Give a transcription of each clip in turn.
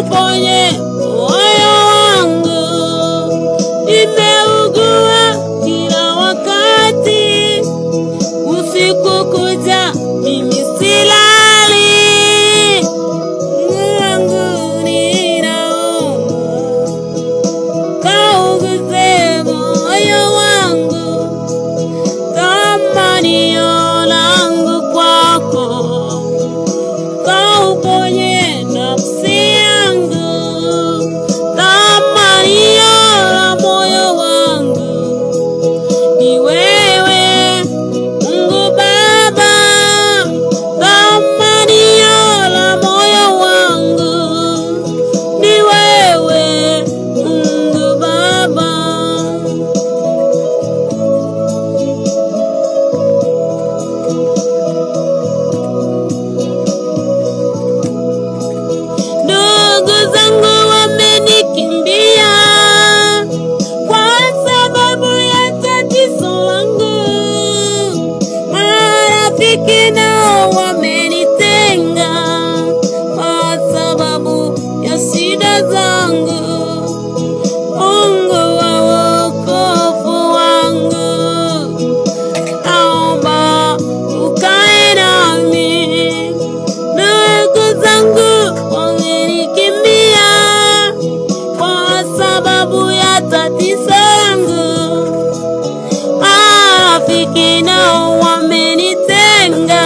uponye moyo wangu. Nimeugua kila wakati, usiku kuja mimi silali. Mungu ninaomba, kauguze moyo wangu, tamanio langu kwako, kauponye nafsi yangu, tamanio la moyo wangu ni wewe Mungu Baba, tamanio la moyo wangu ni wewe Mungu Baba. Ndugu zangu wamenikimbia kwa sababu ya tatizo langu, marafiki nao wamenitenga kwa sababu ya shida zangu. Mungu wa wokovu wangu, naomba ukae nami. Ndugu zangu wamenikimbia kwa sababu ya tatizo langu, marafiki nao wamenitenga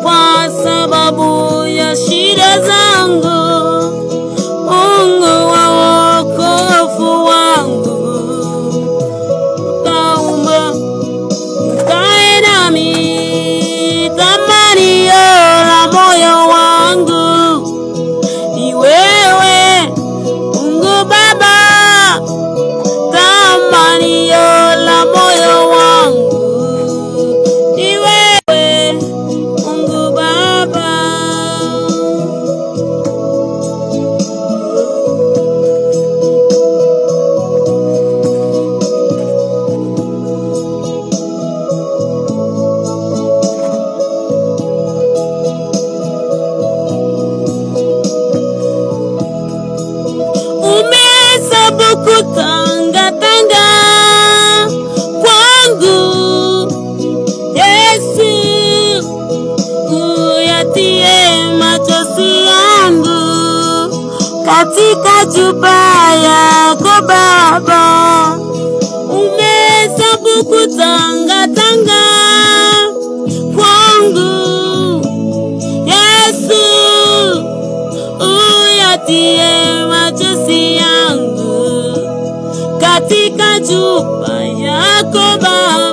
kwa sababu ya shida zangu. Mungu wa wokovu wangu, naomba ukae nami. Tamanio la moyo wangu ni wewe Mungu Baba, tamanio la moyo wangu ni wewe Mungu Baba. Umehesabu kutangatanga kwangu, Yesu, uyatie machozi yangu katika chupa yako Baba. Umehesabu kutangatanga kwangu, Yesu, uyatie machozi yangu katika chupa yako Baba.